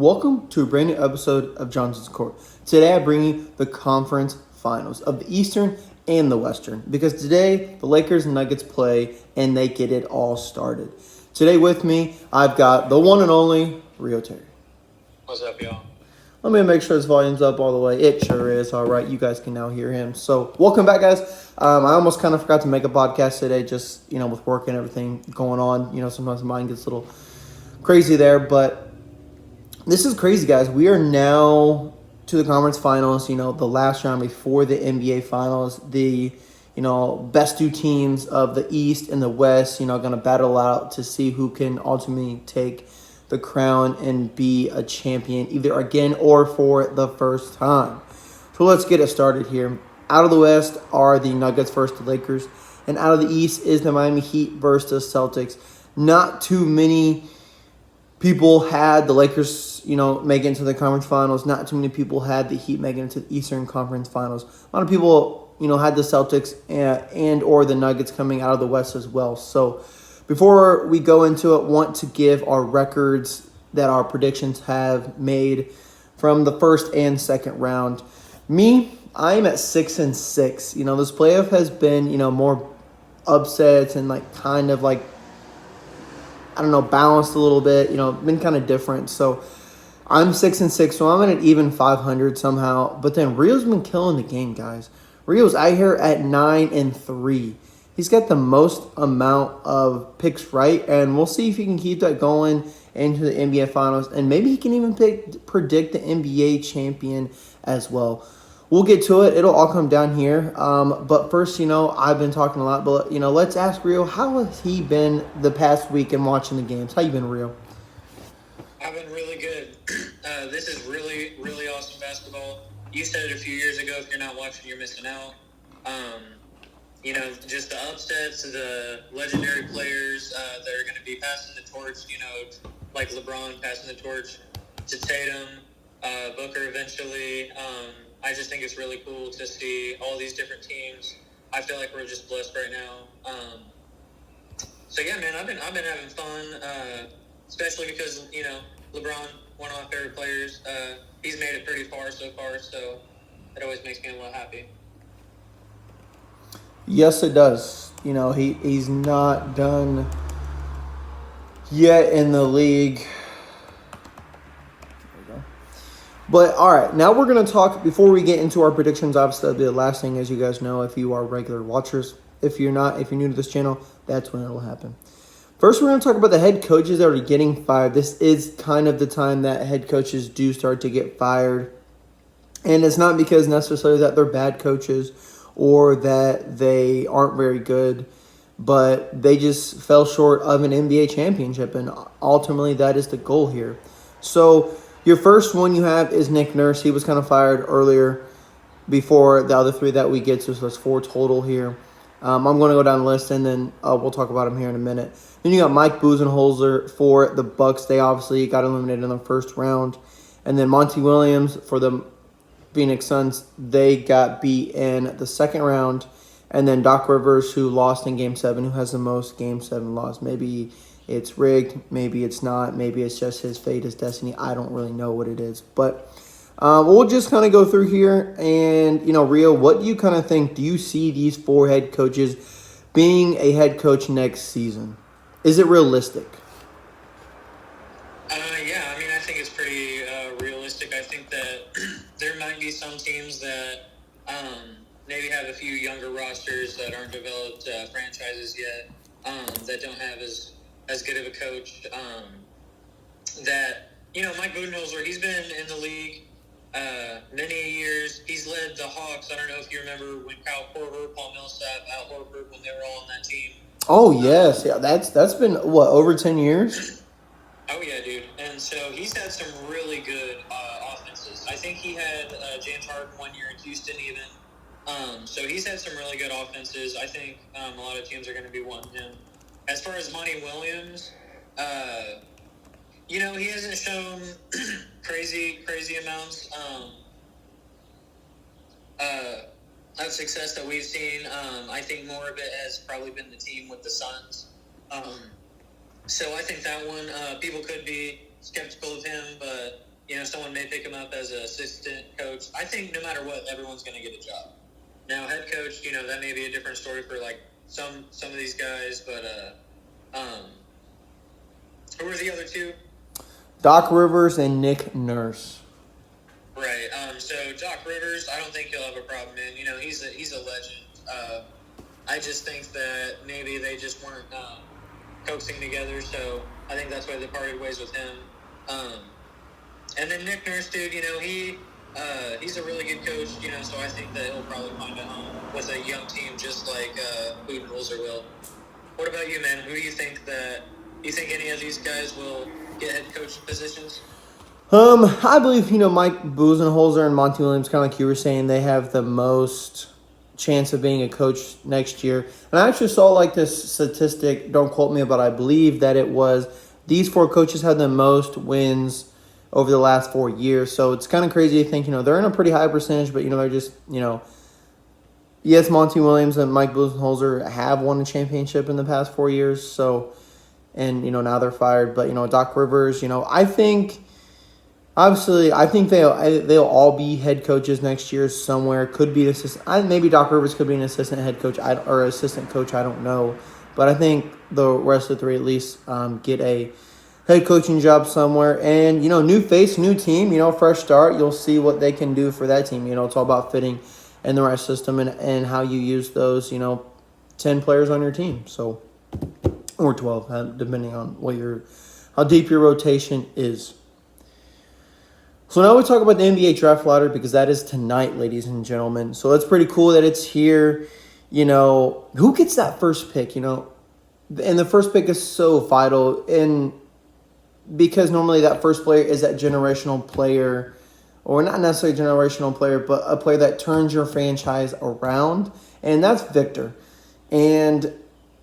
welcome to a brand new episode of Johnson's Court. Today I bring you the conference finals of the Eastern and the Western because today the Lakers and Nuggets play and they get it all started. Today with me, I've got the one and only Rio Terry. What's up, y'all? Let me make sure his volume's up all the way. It sure is. All right, you guys can now hear him. So welcome back, guys. I almost kind of forgot to make a podcast today just, with work and everything going on. Sometimes mine gets a little crazy there, but this is crazy, guys. We are now to the conference finals, the last round before the NBA finals. The, best two teams of the East and the West, going to battle out to see who can ultimately take the crown and be a champion either again or for the first time. So let's get it started here. Out of the West are the Nuggets versus the Lakers, and out of the East is the Miami Heat versus the Celtics. Not too many people had the Lakers, make it into the conference finals. Not too many people had the Heat make it into the Eastern Conference Finals. A lot of people, had the Celtics and or the Nuggets coming out of the West as well. So before we go into it, want to give our records that our predictions have made from the first and second round. Me, I'm at 6-6. This playoff has been, more upsets and balanced a little bit, been kind of different. So I'm 6-6, so I'm at an even 500 somehow. But then Rio's been killing the game, guys. Rio's out here at 9-3. He's got the most amount of picks right, and we'll see if he can keep that going into the NBA Finals. And maybe he can even predict the NBA champion as well. We'll get to it. It'll all come down here. But first, I've been talking a lot. But, let's ask Rio, how has he been the past week in watching the games? How you been, Rio? I've been really good. This is really, really awesome basketball. You said it a few years ago, if you're not watching, you're missing out. Just the upsets, the legendary players that are going to be passing the torch, like LeBron passing the torch to Tatum, Booker eventually. I just think it's really cool to see all these different teams. I feel like we're just blessed right now. So yeah, man, I've been having fun, especially because LeBron, one of my favorite players. He's made it pretty far so far, so that always makes me a little happy. Yes, it does. He's not done yet in the league. But, all right, now we're going to talk, before we get into our predictions, obviously, the last thing, as you guys know, if you are regular watchers, if you're not, if you're new to this channel, that's when it'll happen. First, we're going to talk about the head coaches that are getting fired. This is kind of the time that head coaches do start to get fired. And it's not because necessarily that they're bad coaches or that they aren't very good, but they just fell short of an NBA championship, and ultimately that is the goal here. So your first one you have is Nick Nurse. He was kind of fired earlier before the other three that we get to, so that's 4 total here. I'm going to go down the list, and then we'll talk about him here in a minute. Then you got Mike Budenholzer for the Bucks. They obviously got eliminated in the first round. And then Monty Williams for the Phoenix Suns, they got beat in the second round. And then Doc Rivers, who lost in Game 7, who has the most Game 7 loss. Maybe it's rigged, maybe it's not, maybe it's just his fate, his destiny. I don't really know what it is. But we'll just kind of go through here. And, Rio, what do you kind of think? Do you see these 4 head coaches being a head coach next season? Is it realistic? I think it's pretty realistic. I think that there might be some teams that maybe have a few younger rosters that aren't developed franchises yet, that don't have as good of a coach. Mike Budenholzer, he's been in the league many years. He's led the Hawks. I don't know if you remember when Kyle Korver, Paul Millsap, Al Horford, when they were all on that team. Oh, yes. Yeah, that's been, over 10 years? Oh, yeah, dude. And so he's had some really good offenses. I think he had James Harden 1 year in Houston even. So he's had some really good offenses. I think a lot of teams are going to be wanting him. As far as Monty Williams, he hasn't shown crazy amounts of success that we've seen. I think more of it has probably been the team with the Suns. So I think that one, people could be skeptical of him, but someone may pick him up as an assistant coach. I think no matter what, everyone's going to get a job. Now, head coach, that may be a different story for like some of these guys, but who were the other two? Doc Rivers and Nick Nurse. Right. So Doc Rivers, I don't think he'll have a problem in. He's a legend. I just think that maybe they just weren't coaxing together, so I think that's why they parted ways with him. And then Nick Nurse, dude, he's a really good coach, so I think that he'll probably find a home with a young team just like Budenholzer will. What about you, man? Who do you think any of these guys will get head coach positions? I believe, Mike Budenholzer and Monty Williams, kind of like you were saying, they have the most chance of being a coach next year. And I actually saw like this statistic, don't quote me, but I believe that it was these 4 coaches had the most wins over the last 4 years. So it's kind of crazy to think, they're in a pretty high percentage, but, they're just, yes, Monty Williams and Mike Budenholzer have won a championship in the past 4 years. So, and, now they're fired. But, Doc Rivers, I think, obviously, I think they'll all be head coaches next year somewhere. Could be assistant. Maybe Doc Rivers could be an assistant head coach or assistant coach. I don't know. But I think the rest of the 3 at least get a head coaching job somewhere. And, new face, new team, fresh start. You'll see what they can do for that team. It's all about fitting in the right system and how you use those, 10 players on your team. So, or 12, depending on how deep your rotation is. So now we talk about the NBA draft lottery because that is tonight, ladies and gentlemen. So it's pretty cool that it's here. Who gets that first pick, And the first pick is so vital. And because normally that first player is that generational player, or not necessarily a generational player, but a player that turns your franchise around. And that's Victor. And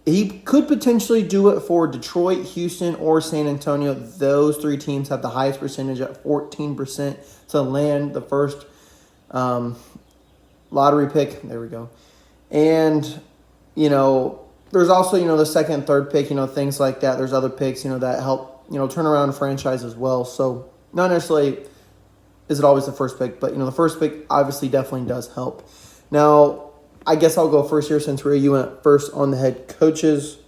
he could potentially do it for Detroit, Houston, or San Antonio. Those 3 teams have the highest percentage at 14% to land the first lottery pick. There we go. And, there's also, the second and third pick, things like that. There's other picks, that help, turn around a franchise as well. So not necessarily is it always the first pick, but, the first pick obviously definitely does help. Now, I guess I'll go first here since Rhea, you went first on the head coaches.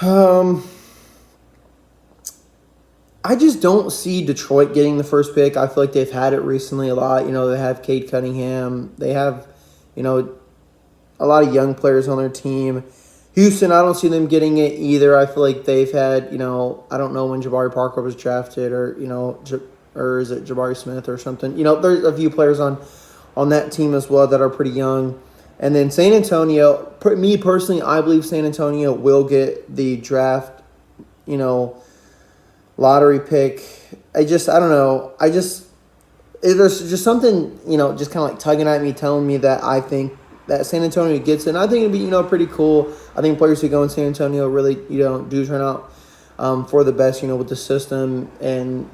I just don't see Detroit getting the first pick. I feel like they've had it recently a lot. They have Cade Cunningham. They have, a lot of young players on their team. Houston, I don't see them getting it either. I feel like they've had, I don't know when Jabari Parker was drafted or, or is it Jabari Smith or something. There's a few players on that team as well that are pretty young. And then San Antonio, me personally, I believe San Antonio will get the draft, lottery pick. I don't know. There's just something, just kind of like tugging at me, telling me that I think that San Antonio gets it. And I think it'd be, pretty cool. I think players who go in San Antonio really, do turn out for the best, with the system and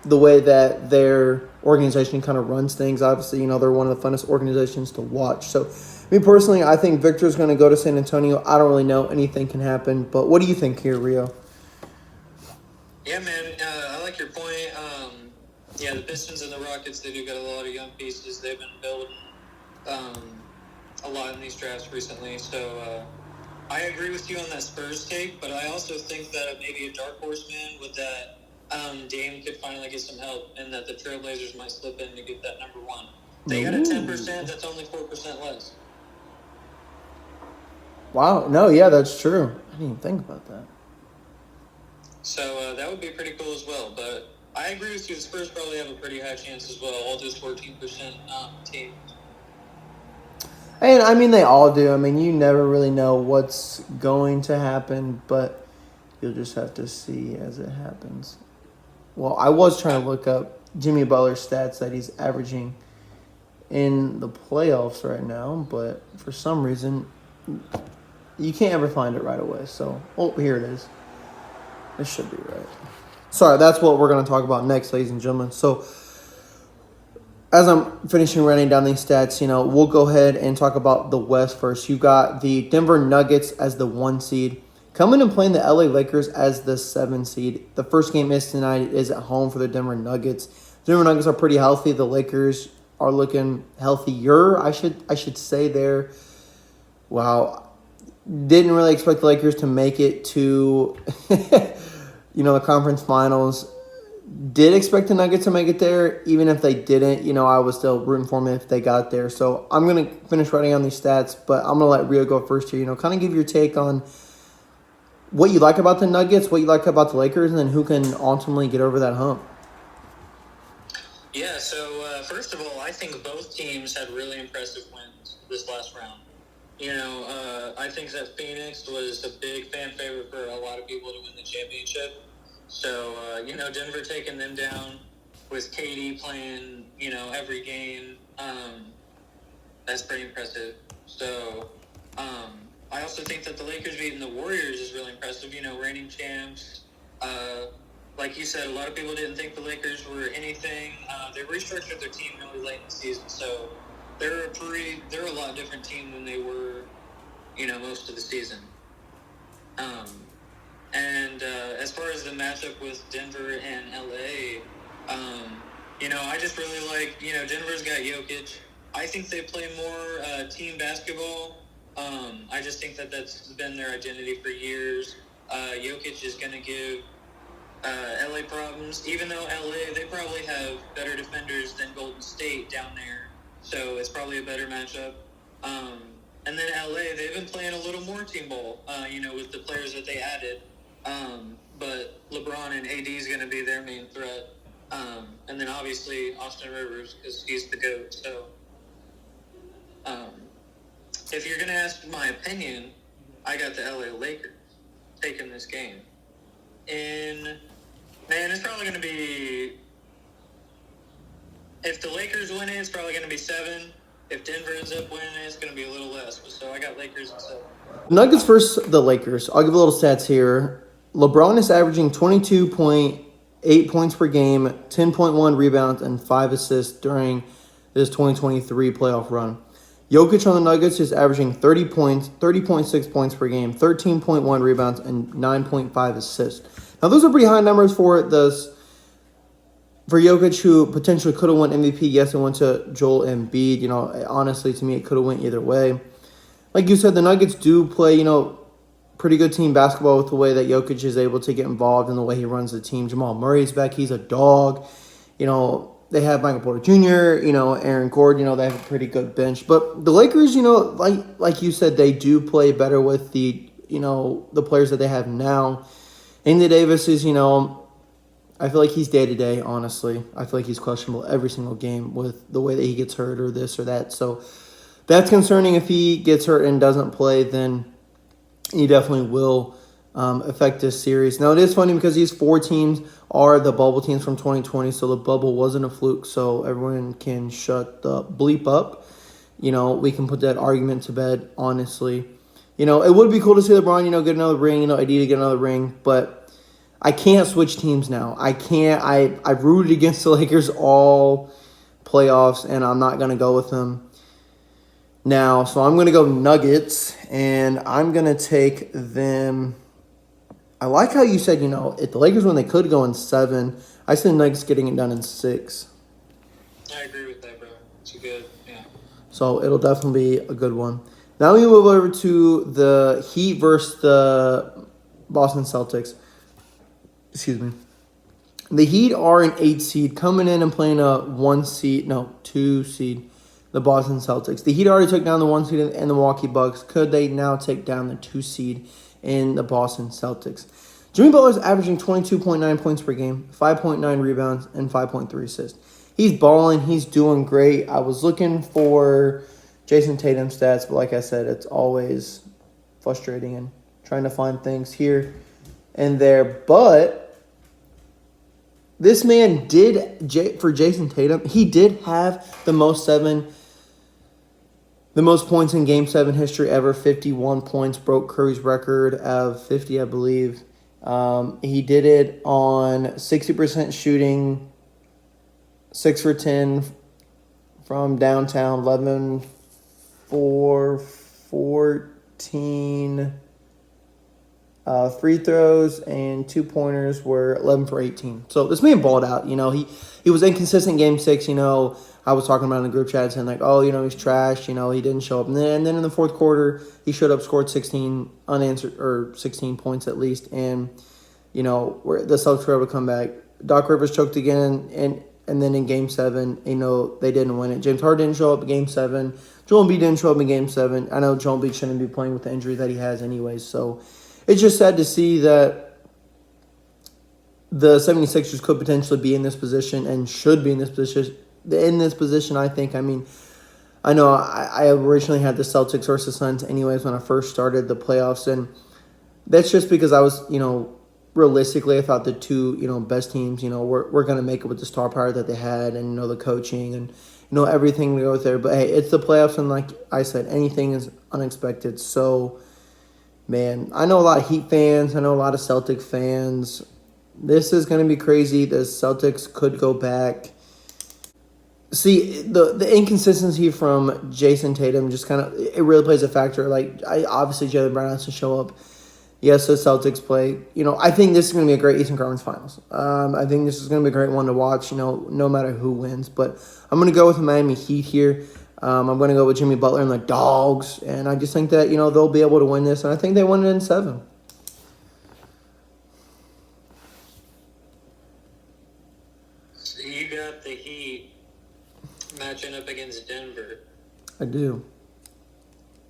the way that their organization kind of runs things. Obviously, they're one of the funnest organizations to watch. So, me personally, I think Victor's going to go to San Antonio. I don't really know. Anything can happen. But what do you think here, Rio? Yeah, man, I like your point. The Pistons and the Rockets, they do got a lot of young pieces. They've been building a lot in these drafts recently. So, I agree with you on that Spurs take, but I also think that maybe a dark horse man with that Dame could finally get some help, and that the Trailblazers might slip in to get that number 1. They got a 10%, that's only 4% less. Wow. No, yeah, that's true. I didn't even think about that. So that would be pretty cool as well. But I agree with you. The Spurs probably have a pretty high chance as well. All those 14% teams. And, they all do. You never really know what's going to happen, but you'll just have to see as it happens. Well, I was trying to look up Jimmy Butler's stats that he's averaging in the playoffs right now, but for some reason, you can't ever find it right away. So, here it is. This should be right. Sorry, that's what we're going to talk about next, ladies and gentlemen. So, as I'm finishing writing down these stats, we'll go ahead and talk about the West first. You got the Denver Nuggets as the 1 seed. coming and playing the LA Lakers as the 7 seed. The first game is tonight. It is at home for the Denver Nuggets. The Denver Nuggets are pretty healthy. The Lakers are looking healthier, I should say there. Wow. Didn't really expect the Lakers to make it to the conference finals. Did expect the Nuggets to make it there, even if they didn't. I was still rooting for them if they got there. So I'm going to finish writing on these stats, but I'm going to let Rio go first here. Kind of give your take on what you like about the Nuggets, what you like about the Lakers, and then who can ultimately get over that hump. Yeah, so first of all, I think both teams had really impressive wins this last round. I think that Phoenix was a big fan favorite for a lot of people to win the championship. So, Denver taking them down with KD playing, every game, that's pretty impressive. So, I also think that the Lakers beating the Warriors is really impressive. Reigning champs. Like you said, a lot of people didn't think the Lakers were anything. They restructured their team really late in the season, so they're a lot different team than they were, most of the season. And as far as the matchup with Denver and LA, I just really like, Denver's got Jokic. I think they play more team basketball. I just think that that's been their identity for years. Jokic is going to give LA problems, even though LA, they probably have better defenders than Golden State down there. So it's probably a better matchup. And then LA, they've been playing a little more team ball, with the players that they added. But LeBron and AD is going to be their main threat. And then obviously Austin Rivers, because he's the GOAT. So if you're going to ask my opinion, I got the LA Lakers taking this game. And, man, it's probably going to be, if the Lakers win it, it's probably going to be 7. If Denver ends up winning it, it's going to be a little less. So I got Lakers at 7. Nuggets versus the Lakers. I'll give a little stats here. LeBron is averaging 22.8 points per game, 10.1 rebounds, and 5 assists during this 2023 playoff run. Jokic on the Nuggets is averaging 30 points, 30.6 points per game, 13.1 rebounds, and 9.5 assists. Now, those are pretty high numbers for Jokic, who potentially could have won MVP. Yes, it went to Joel Embiid. Honestly, to me, it could have went either way. Like you said, the Nuggets do play, pretty good team basketball with the way that Jokic is able to get involved in the way he runs the team. Jamal Murray's back. He's a dog. They have Michael Porter Jr., Aaron Gordon, they have a pretty good bench. But the Lakers, like you said, they do play better with the players that they have now. Anthony Davis is, I feel like he's day-to-day, honestly. I feel like he's questionable every single game with the way that he gets hurt or this or that. So that's concerning. If he gets hurt and doesn't play, then he definitely will affect this series. Now, it is funny because these 4 teams are the bubble teams from 2020, so the bubble wasn't a fluke, so everyone can shut the bleep up. We can put that argument to bed, honestly. It would be cool to see LeBron, get another ring, AD to get another ring, but I can't switch teams now. I can't. I've rooted against the Lakers all playoffs, and I'm not going to go with them now. So I'm going to go Nuggets, and I'm going to take them. I like how you said, if the Lakers win, they could go in 7. I see the Nuggets getting it done in 6. I agree with that, bro. It's good, yeah. So it'll definitely be a good one. Now we move over to the Heat versus the Boston Celtics. Excuse me. The Heat are an 8 seed coming in and playing a 2 seed, the Boston Celtics. The Heat already took down the 1 seed in the Milwaukee Bucks. Could they now take down the 2 seed in the Boston Celtics? Jimmy Butler is averaging 22.9 points per game, 5.9 rebounds, and 5.3 assists. He's balling. He's doing great. I was looking for Jason Tatum stats, but like I said, it's always frustrating and trying to find things here and there. But this man did, for Jason Tatum, he did have the most points in Game 7 history ever, 51 points, broke Curry's record of 50, I believe. He did it on 60% shooting, 6 for 10 from downtown, 11 for 14 Free throws and 2 pointers were 11 for 18. So this man balled out. He was inconsistent game 6. I was talking about in the group chat saying like, oh, he's trash. He didn't show up. And then in the fourth quarter, he showed up, scored 16 unanswered or 16 points at least, and where the Celtics were able to come back. Doc Rivers choked again, and then in Game 7, they didn't win it. James Harden didn't show up in Game 7. Joel Embiid didn't show up in Game 7. I know Joel Embiid shouldn't be playing with the injury that he has anyways, so it's just sad to see that the 76ers could potentially be in this position and should be in this position, I think. I know I originally had the Celtics versus Suns anyways when I first started the playoffs, and that's just because I was, realistically, I thought the two, best teams, were going to make it with the star power that they had and, the coaching and, everything to go with there. But, hey, it's the playoffs, and like I said, anything is unexpected. So, man, I know a lot of Heat fans. I know a lot of Celtic fans. This is going to be crazy. The Celtics could go back. See, the inconsistency from Jason Tatum just kind of, it really plays a factor. Like, obviously, Jaylen Brown has to show up. Yes, the Celtics play. I think this is going to be a great Eastern Conference Finals. I think this is going to be a great one to watch, no matter who wins. But I'm going to go with the Miami Heat here. I'm going to go with Jimmy Butler and the Dogs. And I just think that, they'll be able to win this. And I think they win it in 7. So you got the Heat matching up against Denver. I do.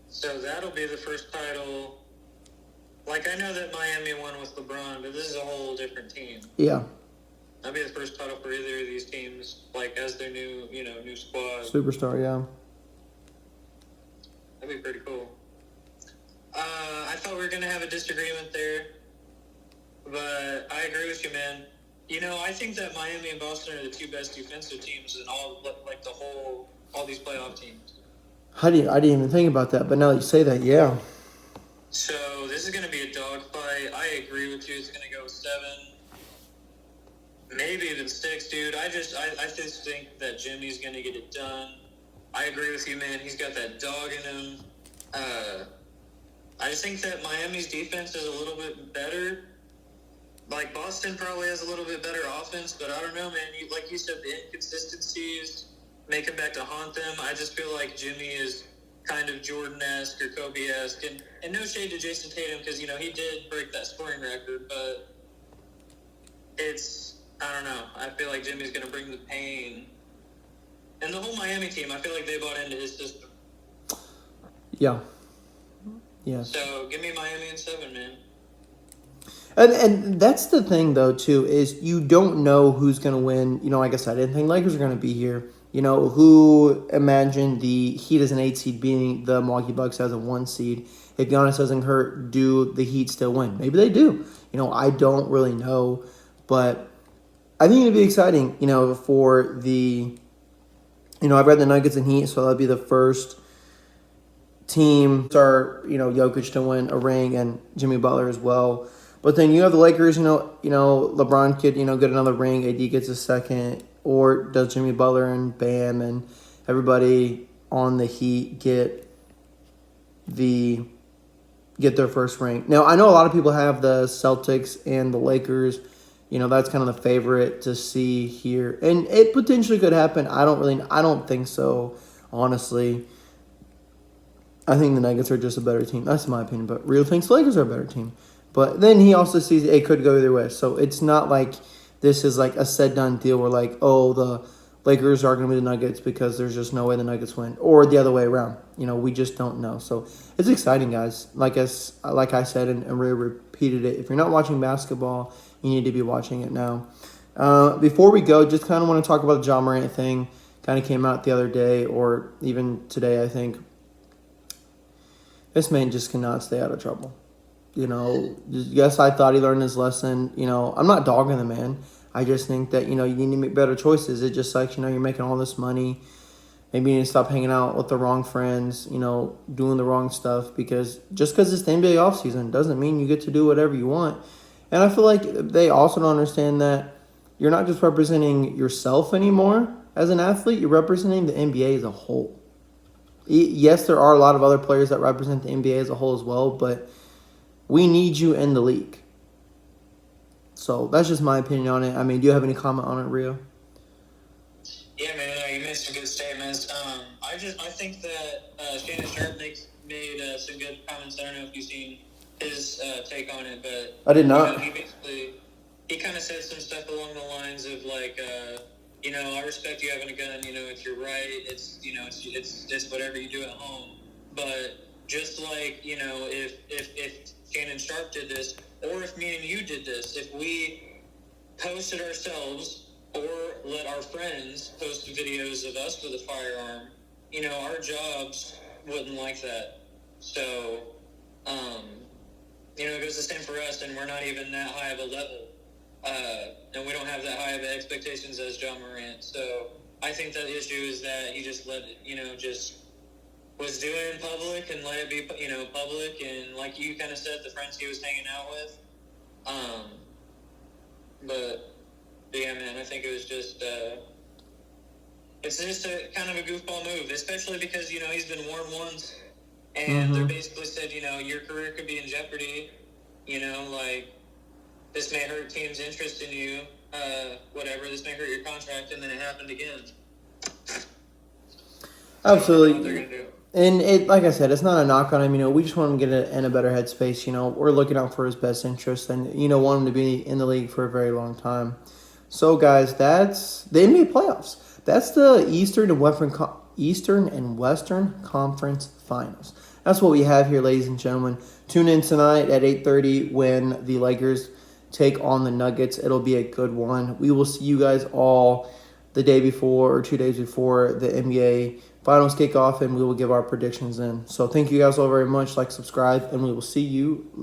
So that'll be the first title. Like, I know that Miami won with LeBron, but this is a whole different team. Yeah. That'll be the first title for either of these teams, like, as their new squad. Superstar, yeah. That'd be pretty cool. I thought we were going to have a disagreement there, but I agree with you, man. I think that Miami and Boston are the two best defensive teams in all these playoff teams. I didn't even think about that, but now that you say that, yeah. So this is going to be a dogfight. I agree with you. It's going to go 7, maybe even 6, dude. I just think that Jimmy's going to get it done. I agree with you, man. He's got that dog in him. I just think that Miami's defense is a little bit better. Like, Boston probably has a little bit better offense, but I don't know, man. Like you said, the inconsistencies make him back to haunt them. I just feel like Jimmy is kind of Jordan-esque or Kobe-esque. And no shade to Jason Tatum because, he did break that scoring record, but I don't know. I feel like Jimmy's going to bring the pain. And the whole Miami team, I feel like they bought into his system. Yeah. Yes. So, give me Miami in 7, man. And that's the thing, though, too, is you don't know who's going to win. Like I said, I didn't think Lakers are going to be here. Who imagined the Heat as an 8 seed beating the Milwaukee Bucks as a 1 seed? If Giannis doesn't hurt, do the Heat still win? Maybe they do. I don't really know. But I think it'd be exciting, for the, I've read the Nuggets and Heat, so that'll be the first team start, Jokic to win a ring and Jimmy Butler as well. But then you have the Lakers, LeBron could, get another ring, AD gets a second, or does Jimmy Butler and Bam and everybody on the Heat get their first ring. Now, I know a lot of people have the Celtics and the Lakers. That's kind of the favorite to see here. And it potentially could happen. I don't think so, honestly. I think the Nuggets are just a better team. That's my opinion. But Rio thinks the Lakers are a better team. But then he also sees it could go either way. So it's not like this is like a said done deal where like, oh, the Lakers are going to be the Nuggets because there's just no way the Nuggets win. Or the other way around. We just don't know. So it's exciting, guys. Like I said and Ray repeated it. If you're not watching basketball, you need to be watching it now. Before we go, just kind of want to talk about the Ja Morant thing. Kind of came out the other day or even today, I think. This man just cannot stay out of trouble. Yes, I thought he learned his lesson. I'm not dogging the man. I just think that, you need to make better choices. It just like, you're making all this money. Maybe you need to stop hanging out with the wrong friends, doing the wrong stuff. Because just because it's the NBA offseason doesn't mean you get to do whatever you want. And I feel like they also don't understand that you're not just representing yourself anymore as an athlete. You're representing the NBA as a whole. Yes, there are a lot of other players that represent the NBA as a whole as well, but We need you in the league. So that's just my opinion on it. I mean, do you have any comment on it, Rio? Yeah, man, you made some good statements. I think that Shannon Sharp made some good comments. I don't know if you've seen his take on it, but I did not. He kind of said some stuff along the lines of like, I respect you having a gun. It's your right. It's whatever you do at home. But just like if Shannon Sharp did this, or if me and you did this, if we posted ourselves or let our friends post videos of us with a firearm, our jobs wouldn't like that. So, it goes the same for us, and we're not even that high of a level. And we don't have that high of expectations as John Morant. So I think that the issue is that he just let it, just was doing it in public and let it be, public. And like you kind of said, the friends he was hanging out with. But yeah, man, I think it was just it's just a kind of a goofball move, especially because he's been warned once, and they basically said your career could be in jeopardy. Like this may hurt teams' interest in you. Whatever, this may hurt your contract, and then it happened again. Absolutely. And it, like I said, it's not a knock on him. We just want him to get in a better headspace. We're looking out for his best interest, and want him to be in the league for a very long time. So, guys, that's the NBA playoffs. That's the Eastern and Western Conference Finals. That's what we have here, ladies and gentlemen. Tune in tonight at 8:30 when the Lakers take on the Nuggets. It'll be a good one. We will see you guys all the day before or 2 days before the NBA Finals kick off, and we will give our predictions then. So thank you guys all very much. Like, subscribe, and we will see you later.